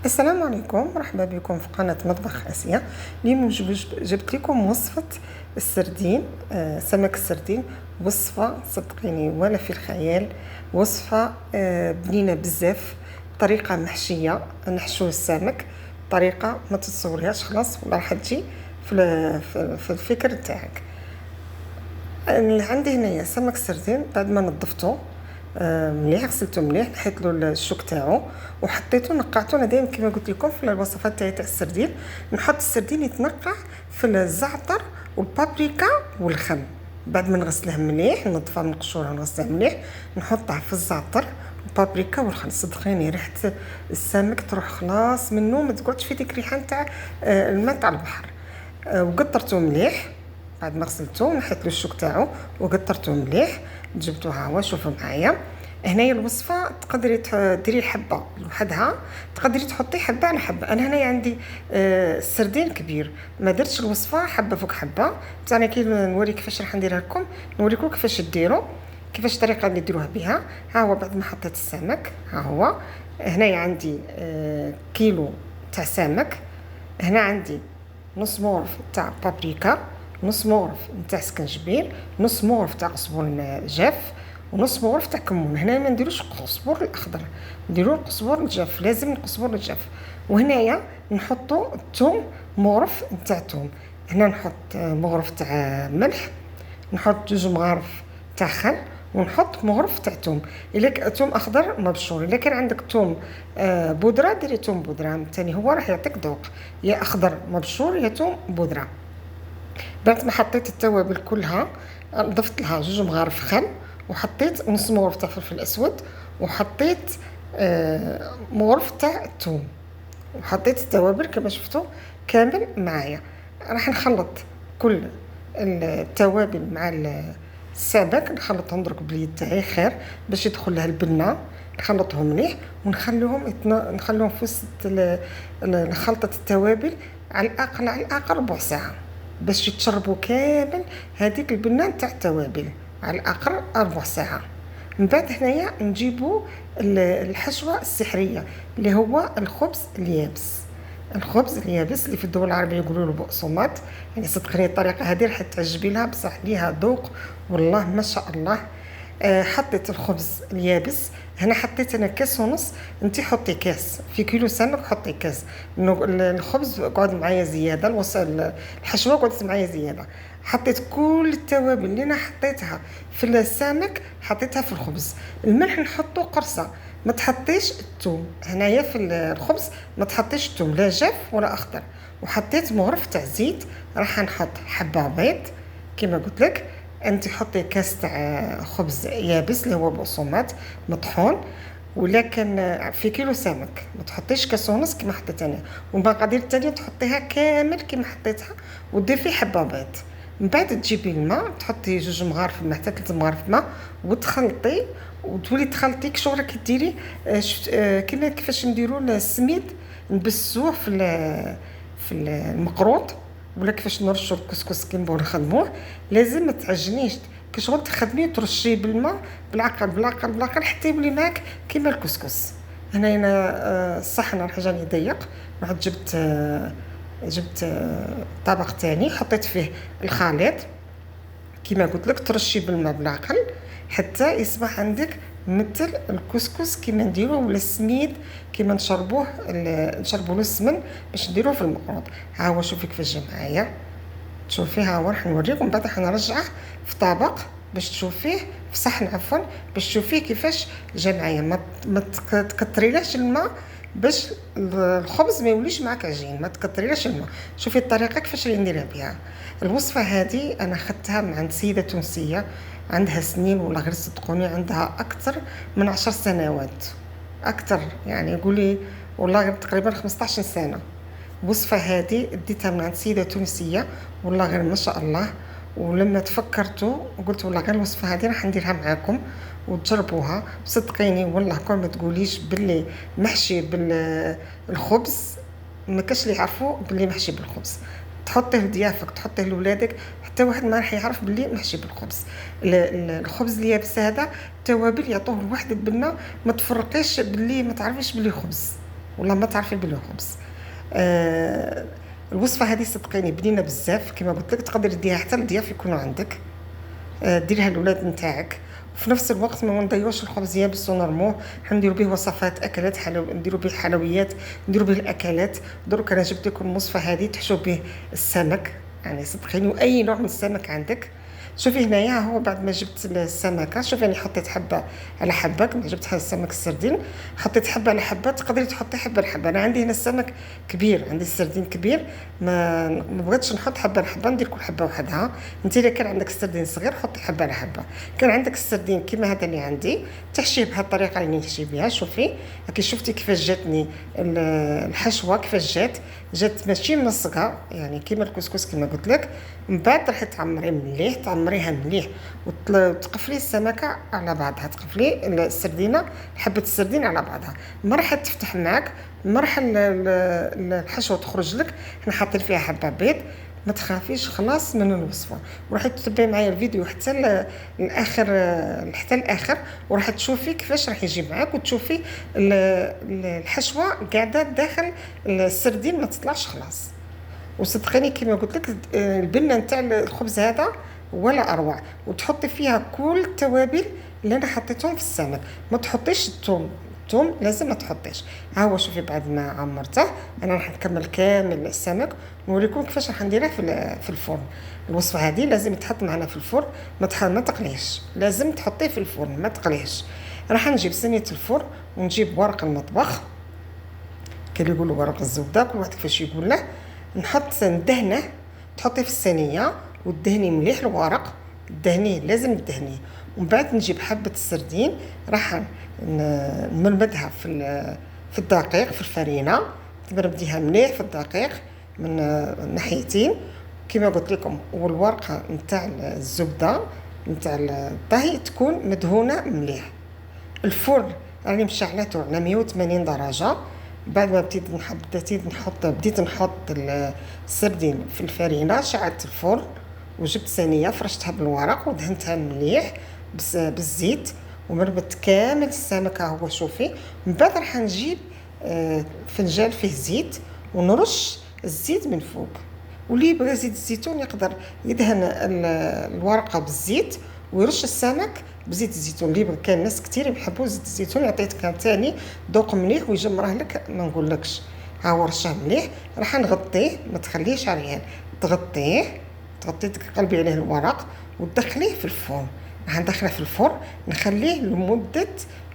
السلام عليكم، مرحبا بكم في قناة مطبخ آسيا. اليوم جبت لكم وصفة السردين، سمك السردين. وصفة صدقيني ولا في الخيال. وصفة بنينة بزاف، طريقة محشية، نحشو السمك طريقة ما تتصوريهاش خلاص، ولا راح تجي في الفكر تاعك. اللي عندي هنايا سمك السردين بعد ما نظفته مليح، غسلته مليح، نحيت له الشوك تاعو وحطيته نقعته. انا دائما كما قلت لكم في الوصفات تاعي تاع السردين نحط السردين يتنقع في الزعتر والبابريكا والخل. بعد ما نغسله مليح، ننظفه من قشوره ونغسله مليح، نحطه في الزعتر والبابريكا والخل. صدقيني ريحه السمك تروح خلاص منه، ما تقعدش في ديك الريحه تاع الماء تاع البحر. وقطرته مليح بعد ما غسلته، نحيت له الشوك تاعو وقطرته مليح. جبتو ها هو، شوفوا معايا هنايا الوصفه. تقدري ديري حبه لوحدها، تقدري تحطي حبه على حبه. انا هنايا عندي السردين كبير، ما درتش الوصفه حبه فوق حبه. بصح انا كي نوري كيفاش راح نديرها لكم، نوريكم كيفاش ديروا، كيفاش الطريقه اللي ديروها بها. ها هو بعد ما حطيت السمك، ها هو هنايا عندي كيلو تاع سمك. هنا عندي نص مورف تاع بابريكا، نص مورف نتاع سكنجبير، نص مورف تاع قزبر جاف، ونص مورف تاع كمون. هنا ما نديروش القزبر الاخضر، نديرو القزبر الجاف، لازم القزبر الجاف. وهنايا نحطو الثوم، مورف نتاع الثوم. هنا نحط مغرف تاع ملح، نحط 2 مغارف تاع خل، ونحط مغرف تاع ثوم. الا ثوم اخضر مبشور، الا كان عندك ثوم بودره ديري ثوم بودره ثاني، هو راح يعطيك ذوق، يا اخضر مبشور يا ثوم بودره. بعد ما حطيت التوابل كلها، ضفت لها 2 مغارف خل، وحطيت نص مغرف تاع فلفل اسود، وحطيت مغرف تاع الثوم، وحطيت التوابل كما شفتوا كامل معايا. راح نخلط كل التوابل مع السمك، نخلطهم درك باليد تاعي خير باش يدخل لها البنه. نخلطهم مليح ونخليهم نخليهم في وسط خلطه التوابل على الاقل ربع ساعه باش يتشربوا كامل هذيك البنه تاع التوابل، على الاقل ربع ساعه. من بعد هنايا نجيبوا الحشوه السحريه اللي هو الخبز اليابس. الخبز اليابس اللي في الدول العربيه يقولوا له بقسماط. يعني صدقني الطريقه هذه راح تعجبي لها، بصح ليها ذوق والله ما شاء الله. حطيت الخبز اليابس. هنا حطيت انا كاس ونص، انت حطي كاس في كيلو سمك، حطي كاس. الخبز قعد معايا زياده، الحشوه قعدت معايا زياده. حطيت كل التوابل اللي انا حطيتها في السمك حطيتها في الخبز. الملح نحطو قرصه، ما تحطيش الثوم هنايا في الخبز، ما تحطيش الثوم لا جاف ولا اخضر. وحطيت مغرف تاع زيت، راح نحط حبه بيض كما قلت لك. انت حطي كاس تاع خبز يابس اللي هو بقسماط مطحون. ولكن في كيلو سمك ما تحطيش كاس ونص كما حطيت انا، والمقادير الثانيه تحطيها كامل كما حطيتها، ودير فيه حبه بيض. من بعد تجيبي الماء، تحطي 2 مغارف ماء حتى 3 مغارف ماء، وتخلطي وتولي تخلطي كي شغل راكي ديري. كيما كيفاش نديروا السميد، نبسوه في المقروط، ولا كيفاش نرشوا الكسكس كي نبغوا نخدموه. لازم ما تعجنيش كي شغل تخدميه، ترشيه بالماء بالعقل بالعقل بالعقل حتى يولي معاك كيما الكسكس. هنا الصحن راح جاني ضيق، رحت جبت طبق تاني حطيت فيه الخليط كما قلت لك، ترشي بالماء بالعقل حتى يصبح عندك مثل الكسكس كما نديروه، ولا السميد كما نشربوه له السمن باش نديروه في المقروط. ها هو شوفي كيفاش جا معايا، تشوفي ها هو راح نوريكم. بعد راح نرجعه في طبق باش تشوفيه، في صحن عفوا، باش تشوفيه كيفاش جا معايا. ما تكتريلاش الماء باش الخبز ما يوليش معك عجين، ما تكتريلاش الماء. شوفي الطريقه كيفاش اللي نديرها بها. الوصفه هذه انا خدتها من عند سيده تونسيه عندها سنين، ولا غير صدقوني عندها اكثر من 10 سنوات، اكثر يعني قولي والله غير تقريبا 15 سنه. الوصفه هذه ديتها من عند سيده تونسيه والله غير ما شاء الله. ولما تفكرتوا قلت والله غير الوصفه هذه راح نديرها معاكم وتجربوها. صدقيني والله كون ما تقوليش باللي محشي بالخبز، ما كاش اللي يعرفوا باللي محشي بالخبز. تحطيه لضيافك، تحطيه لولادك، حتى واحد ما راح يعرف باللي محشي بالخبز. الخبز اليابس هذا التوابل يعطوه لواحد البنه، ما تفرقيش باللي ما تعرفيش باللي خبز. والله ما تعرفي بلي خبز. الوصفه هذه صدقيني بنينه بزاف، كما قلت لك تقدري ديريها حتى للضياف يكونوا عندك، ديريها للولاد نتاعك. وفي نفس الوقت ما نضيعوش الخبز يابس ونرموه، نديروا به وصفات اكلات نديروا به حلويات، نديروا به الاكلات. دروك انا جبت لكم الوصفه هذه تحشوا به السمك، يعني صدقيني واي نوع من السمك عندك. شوفي هنايا هو بعد ما جبت السمكه، شوفي انا حطيت حبه على حبه، كما جبت السمك السردين حطيت حبه على حبه، تقدري تحطي حبه على حبه. انا عندي هنا السمك كبير، عندي السردين كبير، ما بغيتش نحط حبه على حبه، ندير كل حبه وحدها. انت اذا كان عندك السردين صغير حطي حبه على حبه، كان عندك السردين كيما هذا اللي عندي تحشيه بهذه الطريقه اللي نحشي بها. شوفي كي شفتي كيفاش جاتني الحشوه، كيفاش جات ماشي ملصقه يعني كيما الكسكس كيما قلت لك. من بعد راح تعمري مليح، تعمريها مليح وتقفلي السمكه على بعضها، تقفلي السردينه حبه السردين على بعضها. ما راح تفتح معاك، ما راح الحشوه تخرج لك. احنا حاطين فيها حبه بيض، ما تخافيش خلاص من الوصفه. وراح تتبعي معايا الفيديو حتى الاخر، حتى الاخر، وراح تشوفي كيفاش راح يجي معاك، وتشوفي الحشوه قاعده داخل السردين ما تطلعش خلاص. وصدقيني كما قلت لك البنه نتاع الخبز هذا ولا اروع. وتحطي فيها كل التوابل اللي انا حطيتهم في السمك، ما تحطيش الثوم لازم ما تحطيش. ها هو شوفي بعد ما عمرته انا راح نكمل كامل السمك نوريكم كيفاش راح نديرها في الفرن. الوصفه هذه لازم تحط معنا في الفرن، ما تقليش، لازم تحطيه في الفرن ما تقليش. راح نجيب صينيه الفرن ونجيب ورق المطبخ، كي يقولوا ورق الزبده كل واحد كيفاش يقول له. نحط ندهنه، تحطيه في الصينيه وتدهني مليح الورق، دهنيه لازم تدهنيه. ومن بعد نجيب حبه السردين راح نمرمدها في الدقيق في الفرينه، تمرمديها مليح في الدقيق من ناحيتين كما قلت لكم. والورقه نتاع الزبده نتاع الطهي تكون مدهونه مليح. الفرن راني مشعلته على 180 درجه. بعد ما بديت نحط السردين في الفرينه، شعلت الفرن وجبت صينيه فرشتها بالورق ودهنتها مليح بالزيت ومربت كامل السمكه. هو شوفي من بعد راح نجيب فنجان فيه زيت ونرش الزيت من فوق. واللي يبغى زيت الزيتون يقدر يدهن الورقه بالزيت ويرش السمك بزيت الزيتون. اللي يبغى، كان ناس كتير يحبوا زيت الزيتون، يعطيك كان تاني ذوق مليح ويجمره لك ما نقولكش. ها هو رشه مليح. راح نغطيه ما تخليهش عريان، تغطيه تقلبي عليه الورق وتدخليه في الفرن. راح ندخله في الفرن نخليه لمده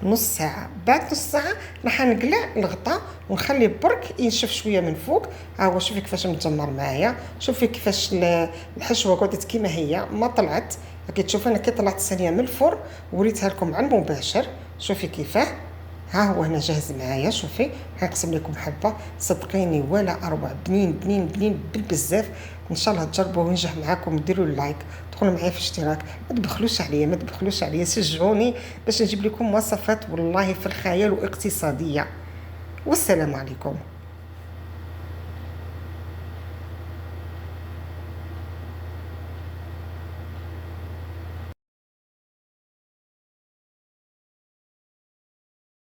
نص ساعه. بعد نص ساعه راح نقلع الغطاء ونخليه برك ينشف شويه من فوق. ها هو شوفي كيفاش متجمر معايا، شوفي كيفاش الحشوه قعدت كيما هي ما طلعت. كي تشوفوا انا كي طلعت الثانيه من الفرن وريتها لكم على المباشر، شوفي كيفاه. ها هو هنا جاهز معايا. شوفي هنقسم لكم حبه، صدقيني ولا اروع، بنين بنين بنين بالبزاف. ان شاء الله تجربوا وينجح معاكم. ديروا اللايك، دخلوا معايا في اشتراك، ما تبخلوش عليا شجعوني باش نجيب لكم وصفات والله في الخيال واقتصاديه. والسلام عليكم.